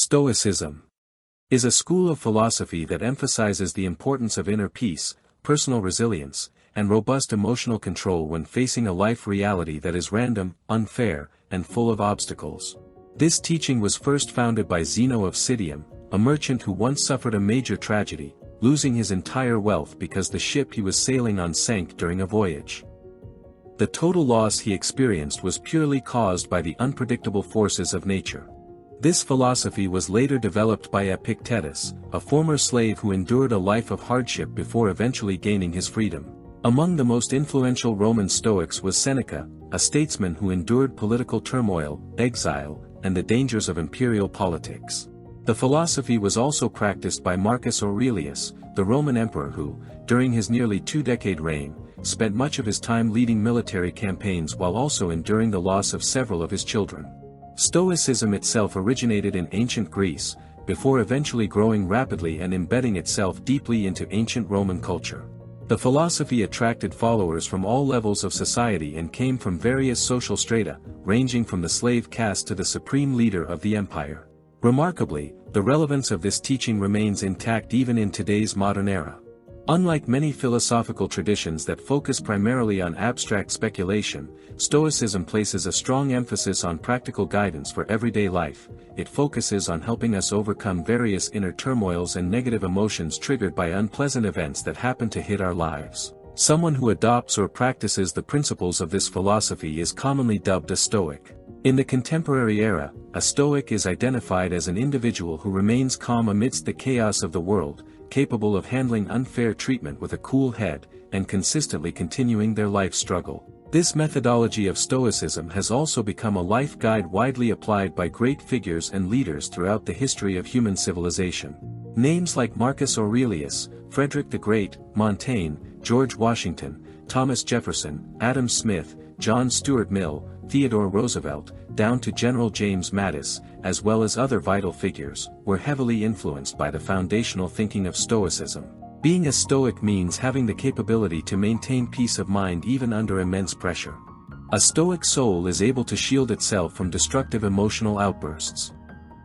Stoicism is a school of philosophy that emphasizes the importance of inner peace, personal resilience, and robust emotional control when facing a life reality that is random, unfair, and full of obstacles. This teaching was first founded by Zeno of Citium, a merchant who once suffered a major tragedy, losing his entire wealth because the ship he was sailing on sank during a voyage. The total loss he experienced was purely caused by the unpredictable forces of nature. This philosophy was later developed by Epictetus, a former slave who endured a life of hardship before eventually gaining his freedom. Among the most influential Roman Stoics was Seneca, a statesman who endured political turmoil, exile, and the dangers of imperial politics. The philosophy was also practiced by Marcus Aurelius, the Roman emperor who, during his nearly two-decade reign, spent much of his time leading military campaigns while also enduring the loss of several of his children. Stoicism itself originated in ancient Greece, before eventually growing rapidly and embedding itself deeply into ancient Roman culture. The philosophy attracted followers from all levels of society and came from various social strata, ranging from the slave caste to the supreme leader of the empire. Remarkably, the relevance of this teaching remains intact even in today's modern era. Unlike many philosophical traditions that focus primarily on abstract speculation, Stoicism places a strong emphasis on practical guidance for everyday life. It focuses on helping us overcome various inner turmoils and negative emotions triggered by unpleasant events that happen to hit our lives. Someone who adopts or practices the principles of this philosophy is commonly dubbed a Stoic. In the contemporary era, a Stoic is identified as an individual who remains calm amidst the chaos of the world, capable of handling unfair treatment with a cool head, and consistently continuing their life struggle. This methodology of Stoicism has also become a life guide widely applied by great figures and leaders throughout the history of human civilization. Names like Marcus Aurelius, Frederick the Great, Montaigne, George Washington, Thomas Jefferson, Adam Smith, John Stuart Mill, Theodore Roosevelt, down to General James Mattis, as well as other vital figures, were heavily influenced by the foundational thinking of Stoicism. Being a Stoic means having the capability to maintain peace of mind even under immense pressure. A Stoic soul is able to shield itself from destructive emotional outbursts.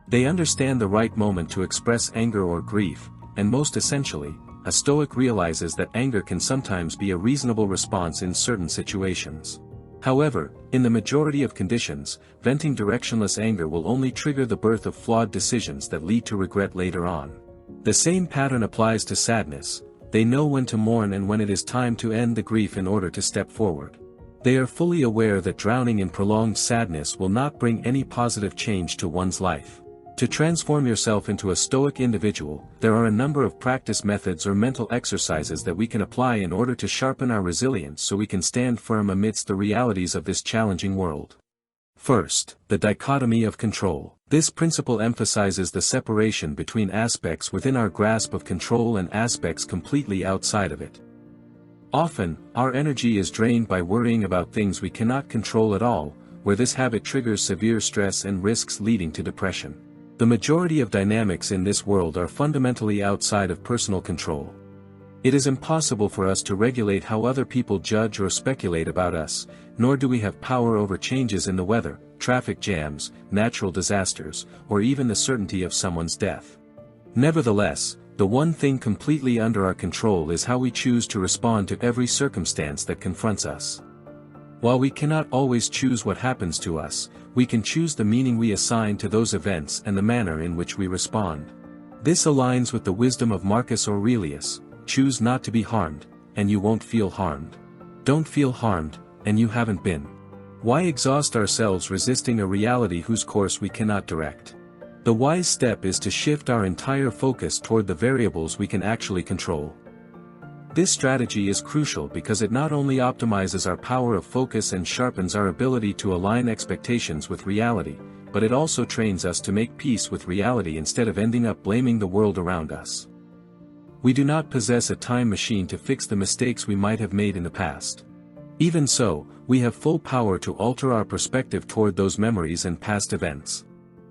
They understand the right moment to express anger or grief, and most essentially, a Stoic realizes that anger can sometimes be a reasonable response in certain situations. However, in the majority of conditions, venting directionless anger will only trigger the birth of flawed decisions that lead to regret later on. The same pattern applies to sadness. They know when to mourn and when it is time to end the grief in order to step forward. They are fully aware that drowning in prolonged sadness will not bring any positive change to one's life. To transform yourself into a Stoic individual, there are a number of practice methods or mental exercises that we can apply in order to sharpen our resilience so we can stand firm amidst the realities of this challenging world. First, the dichotomy of control. This principle emphasizes the separation between aspects within our grasp of control and aspects completely outside of it. Often, our energy is drained by worrying about things we cannot control at all, where this habit triggers severe stress and risks leading to depression. The majority of dynamics in this world are fundamentally outside of personal control. It is impossible for us to regulate how other people judge or speculate about us, nor do we have power over changes in the weather, traffic jams, natural disasters, or even the certainty of someone's death. Nevertheless, the one thing completely under our control is how we choose to respond to every circumstance that confronts us. While we cannot always choose what happens to us, we can choose the meaning we assign to those events and the manner in which we respond. This aligns with the wisdom of Marcus Aurelius: choose not to be harmed, and you won't feel harmed. Don't feel harmed, and you haven't been. Why exhaust ourselves resisting a reality whose course we cannot direct? The wise step is to shift our entire focus toward the variables we can actually control. This strategy is crucial because it not only optimizes our power of focus and sharpens our ability to align expectations with reality, but it also trains us to make peace with reality instead of ending up blaming the world around us. We do not possess a time machine to fix the mistakes we might have made in the past. Even so, we have full power to alter our perspective toward those memories and past events.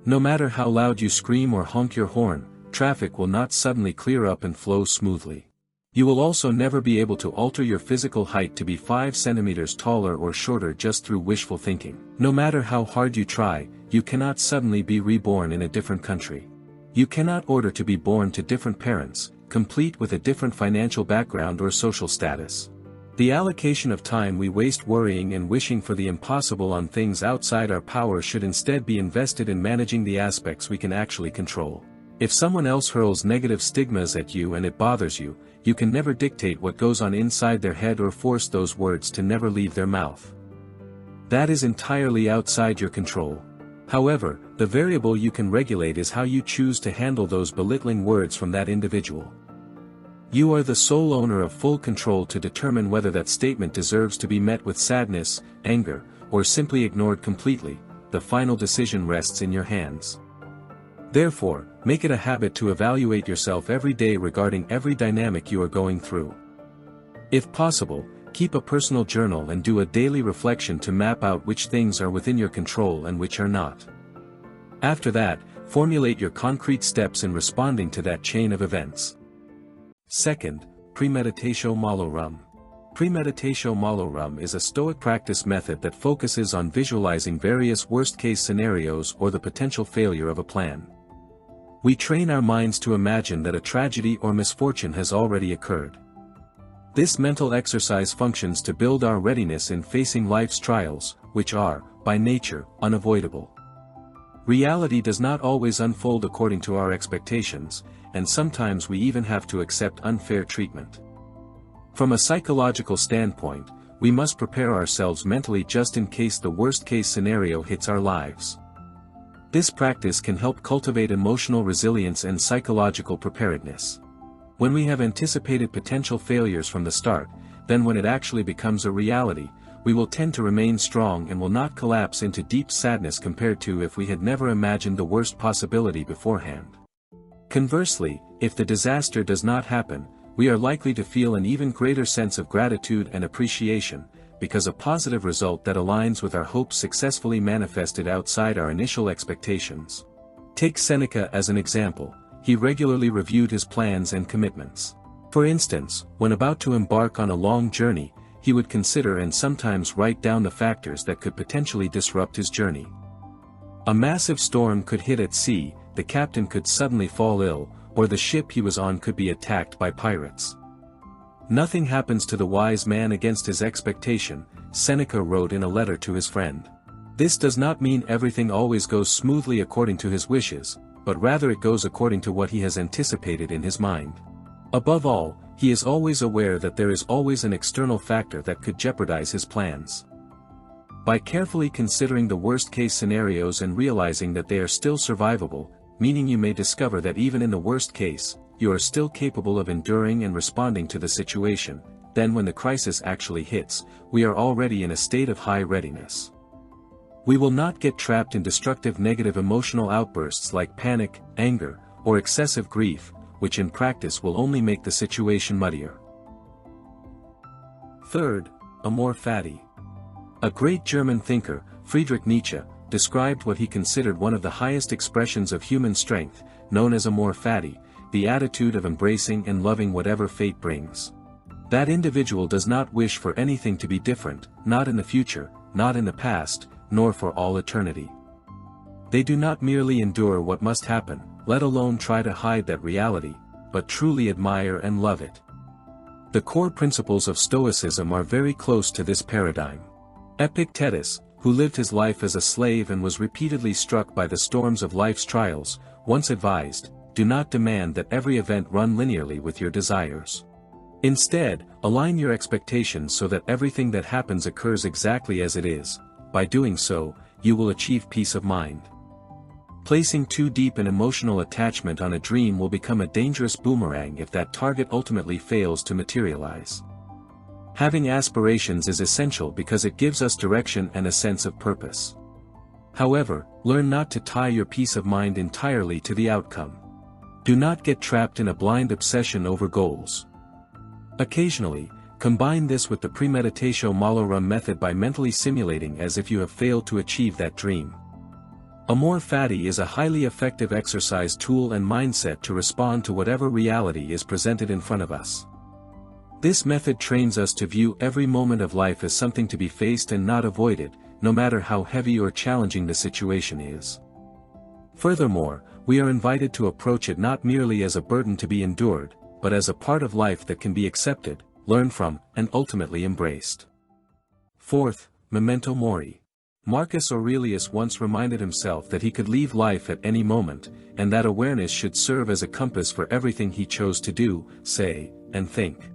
No matter how loud you scream or honk your horn, traffic will not suddenly clear up and flow smoothly. You will also never be able to alter your physical height to be 5 centimeters taller or shorter just through wishful thinking. No matter how hard you try, you cannot suddenly be reborn in a different country. You cannot order to be born to different parents, complete with a different financial background or social status. The allocation of time we waste worrying and wishing for the impossible on things outside our power should instead be invested in managing the aspects we can actually control. If someone else hurls negative stigmas at you and it bothers you, you can never dictate what goes on inside their head or force those words to never leave their mouth. That is entirely outside your control. However, the variable you can regulate is how you choose to handle those belittling words from that individual. You are the sole owner of full control to determine whether that statement deserves to be met with sadness, anger, or simply ignored completely. The final decision rests in your hands. Therefore, make it a habit to evaluate yourself every day regarding every dynamic you are going through. If possible, keep a personal journal and do a daily reflection to map out which things are within your control and which are not. After that, formulate your concrete steps in responding to that chain of events. Second, Premeditatio Malorum. Premeditatio Malorum is a Stoic practice method that focuses on visualizing various worst-case scenarios or the potential failure of a plan. We train our minds to imagine that a tragedy or misfortune has already occurred. This mental exercise functions to build our readiness in facing life's trials, which are, by nature, unavoidable. Reality does not always unfold according to our expectations, and sometimes we even have to accept unfair treatment. From a psychological standpoint, we must prepare ourselves mentally just in case the worst-case scenario hits our lives. This practice can help cultivate emotional resilience and psychological preparedness. When we have anticipated potential failures from the start, then when it actually becomes a reality, we will tend to remain strong and will not collapse into deep sadness compared to if we had never imagined the worst possibility beforehand. Conversely, if the disaster does not happen, we are likely to feel an even greater sense of gratitude and appreciation, because a positive result that aligns with our hopes successfully manifested outside our initial expectations. Take Seneca as an example. He regularly reviewed his plans and commitments. For instance, when about to embark on a long journey, he would consider and sometimes write down the factors that could potentially disrupt his journey. A massive storm could hit at sea, the captain could suddenly fall ill, or the ship he was on could be attacked by pirates. Nothing happens to the wise man against his expectation, Seneca wrote in a letter to his friend. This does not mean everything always goes smoothly according to his wishes, but rather it goes according to what he has anticipated in his mind. Above all, he is always aware that there is always an external factor that could jeopardize his plans. By carefully considering the worst-case scenarios and realizing that they are still survivable, meaning you may discover that even in the worst case, you are still capable of enduring and responding to the situation, then when the crisis actually hits, we are already in a state of high readiness. We will not get trapped in destructive negative emotional outbursts like panic, anger, or excessive grief, which in practice will only make the situation muddier. Third, Amor Fati. A great German thinker, Friedrich Nietzsche, described what he considered one of the highest expressions of human strength, known as Amor Fati, the attitude of embracing and loving whatever fate brings. That individual does not wish for anything to be different, not in the future, not in the past, nor for all eternity. They do not merely endure what must happen, let alone try to hide that reality, but truly admire and love it. The core principles of Stoicism are very close to this paradigm. Epictetus, who lived his life as a slave and was repeatedly struck by the storms of life's trials, once advised, "Do not demand that every event run linearly with your desires. Instead, align your expectations so that everything that happens occurs exactly as it is. By doing so, you will achieve peace of mind." Placing too deep an emotional attachment on a dream will become a dangerous boomerang if that target ultimately fails to materialize. Having aspirations is essential because it gives us direction and a sense of purpose. However, learn not to tie your peace of mind entirely to the outcome. Do not get trapped in a blind obsession over goals. Occasionally, combine this with the Premeditatio Malorum method by mentally simulating as if you have failed to achieve that dream. Amor Fati is a highly effective exercise tool and mindset to respond to whatever reality is presented in front of us. This method trains us to view every moment of life as something to be faced and not avoided, no matter how heavy or challenging the situation is. Furthermore, we are invited to approach it not merely as a burden to be endured, but as a part of life that can be accepted, learned from, and ultimately embraced. Fourth, Memento Mori. Marcus Aurelius once reminded himself that he could leave life at any moment, and that awareness should serve as a compass for everything he chose to do, say, and think.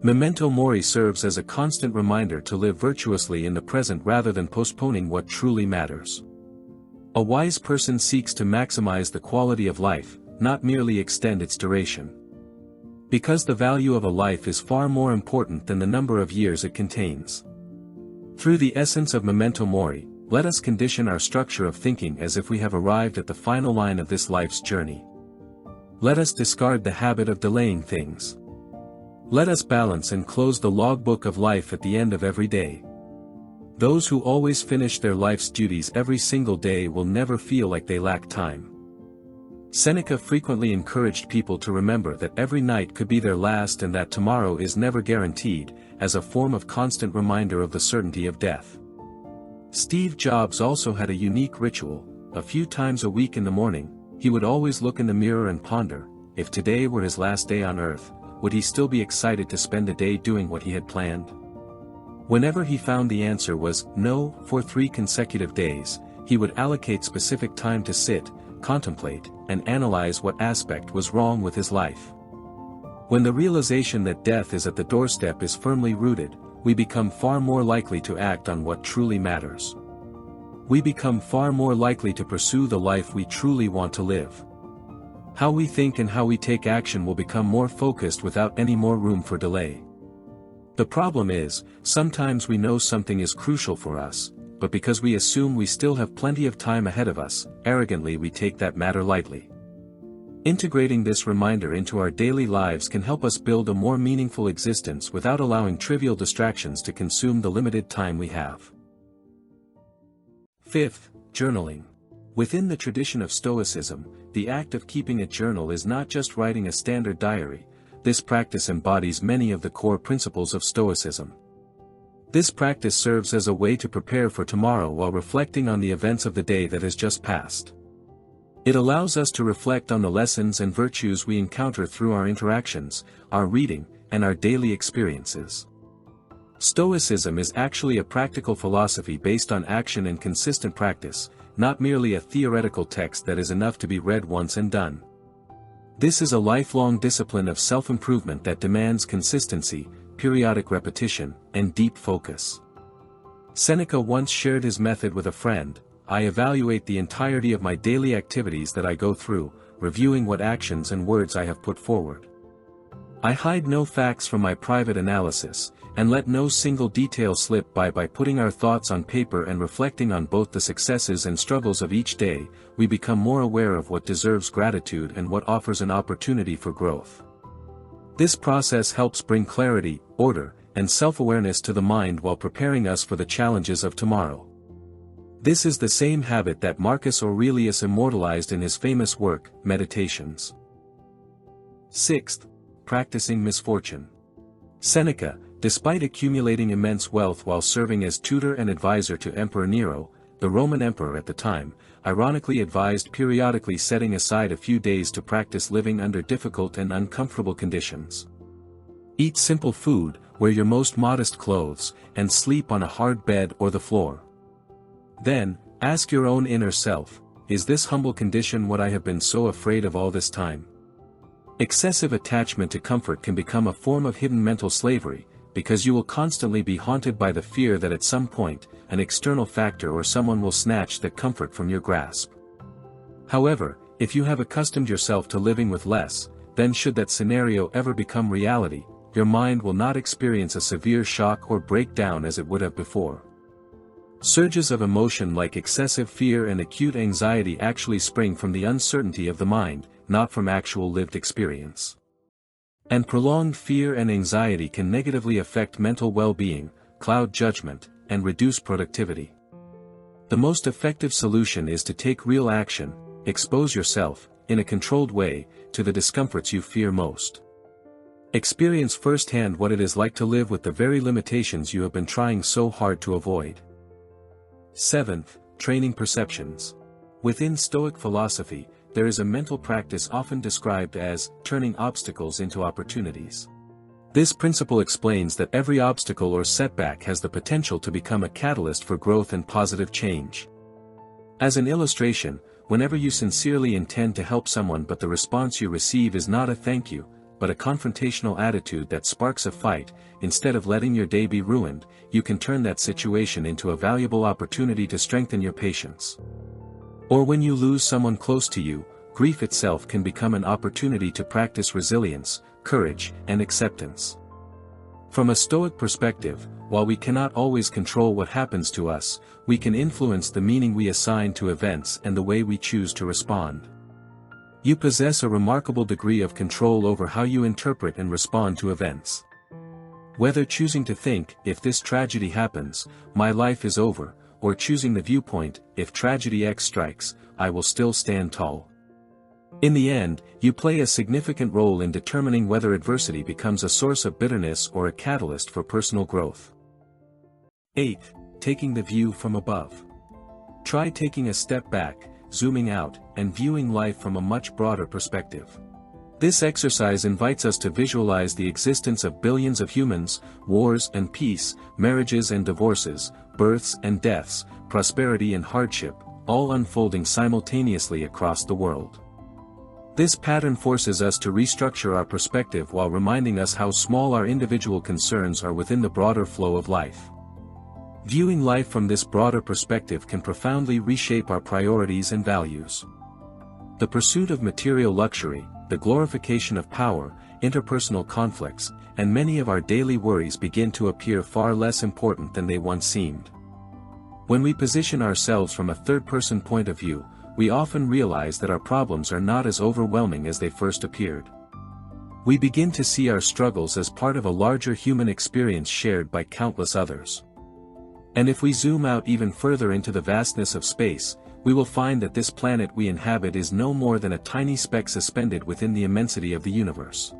Memento Mori serves as a constant reminder to live virtuously in the present rather than postponing what truly matters. A wise person seeks to maximize the quality of life, not merely extend its duration. Because the value of a life is far more important than the number of years it contains. Through the essence of Memento Mori, let us condition our structure of thinking as if we have arrived at the final line of this life's journey. Let us discard the habit of delaying things. Let us balance and close the logbook of life at the end of every day. Those who always finish their life's duties every single day will never feel like they lack time. Seneca frequently encouraged people to remember that every night could be their last and that tomorrow is never guaranteed, as a form of constant reminder of the certainty of death. Steve Jobs also had a unique ritual. A few times a week in the morning, he would always look in the mirror and ponder, if today were his last day on Earth, would he still be excited to spend a day doing what he had planned? Whenever he found the answer was no for 3 consecutive days, he would allocate specific time to sit, contemplate, and analyze what aspect was wrong with his life. When the realization that death is at the doorstep is firmly rooted, we become far more likely to act on what truly matters. We become far more likely to pursue the life we truly want to live. How we think and how we take action will become more focused without any more room for delay. The problem is, sometimes we know something is crucial for us, but because we assume we still have plenty of time ahead of us, arrogantly we take that matter lightly. Integrating this reminder into our daily lives can help us build a more meaningful existence without allowing trivial distractions to consume the limited time we have. Fifth, journaling. Within the tradition of Stoicism, the act of keeping a journal is not just writing a standard diary. This practice embodies many of the core principles of Stoicism. This practice serves as a way to prepare for tomorrow while reflecting on the events of the day that has just passed. It allows us to reflect on the lessons and virtues we encounter through our interactions, our reading, and our daily experiences. Stoicism is actually a practical philosophy based on action and consistent practice, not merely a theoretical text that is enough to be read once and done. This is a lifelong discipline of self-improvement that demands consistency, periodic repetition, and deep focus. Seneca once shared his method with a friend. I evaluate the entirety of my daily activities that I go through, reviewing what actions and words I have put forward. I hide no facts from my private analysis, and let no single detail slip by putting our thoughts on paper and reflecting on both the successes and struggles of each day, we become more aware of what deserves gratitude and what offers an opportunity for growth. This process helps bring clarity, order, and self-awareness to the mind while preparing us for the challenges of tomorrow. This is the same habit that Marcus Aurelius immortalized in his famous work, Meditations. Sixth, practicing misfortune. Seneca, despite accumulating immense wealth while serving as tutor and advisor to Emperor Nero, the Roman emperor at the time, ironically advised periodically setting aside a few days to practice living under difficult and uncomfortable conditions. Eat simple food, wear your most modest clothes, and sleep on a hard bed or the floor. Then, ask your own inner self, is this humble condition what I have been so afraid of all this time? Excessive attachment to comfort can become a form of hidden mental slavery, because you will constantly be haunted by the fear that at some point, an external factor or someone will snatch that comfort from your grasp. However, if you have accustomed yourself to living with less, then should that scenario ever become reality, your mind will not experience a severe shock or breakdown as it would have before. Surges of emotion like excessive fear and acute anxiety actually spring from the uncertainty of the mind, not from actual lived experience. And prolonged fear and anxiety can negatively affect mental well-being, cloud judgment, and reduce productivity. The most effective solution is to take real action, expose yourself, in a controlled way, to the discomforts you fear most. Experience firsthand what it is like to live with the very limitations you have been trying so hard to avoid. Seventh, training perceptions. Within Stoic philosophy, there is a mental practice often described as turning obstacles into opportunities. This principle explains that every obstacle or setback has the potential to become a catalyst for growth and positive change. As an illustration, whenever you sincerely intend to help someone but the response you receive is not a thank you, but a confrontational attitude that sparks a fight, instead of letting your day be ruined, you can turn that situation into a valuable opportunity to strengthen your patience. Or when you lose someone close to you, grief itself can become an opportunity to practice resilience, courage, and acceptance. From a Stoic perspective, while we cannot always control what happens to us, we can influence the meaning we assign to events and the way we choose to respond. You possess a remarkable degree of control over how you interpret and respond to events. Whether choosing to think, if this tragedy happens, my life is over, or choosing the viewpoint, if tragedy X strikes, I will still stand tall. In the end, you play a significant role in determining whether adversity becomes a source of bitterness or a catalyst for personal growth. 8. Taking the view from above. Try taking a step back, zooming out, and viewing life from a much broader perspective. This exercise invites us to visualize the existence of billions of humans, wars and peace, marriages and divorces, births and deaths, prosperity and hardship, all unfolding simultaneously across the world. This pattern forces us to restructure our perspective while reminding us how small our individual concerns are within the broader flow of life. Viewing life from this broader perspective can profoundly reshape our priorities and values. The pursuit of material luxury, the glorification of power, interpersonal conflicts, and many of our daily worries begin to appear far less important than they once seemed. When we position ourselves from a third-person point of view, we often realize that our problems are not as overwhelming as they first appeared. We begin to see our struggles as part of a larger human experience shared by countless others. And if we zoom out even further into the vastness of space, we will find that this planet we inhabit is no more than a tiny speck suspended within the immensity of the universe.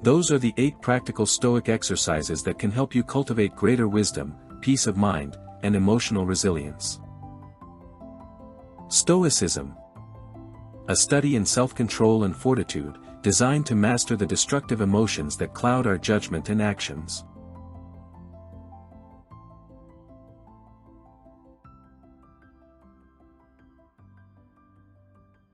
Those are the 8 practical Stoic exercises that can help you cultivate greater wisdom, peace of mind, and emotional resilience. Stoicism. A study in self-control and fortitude, designed to master the destructive emotions that cloud our judgment and actions.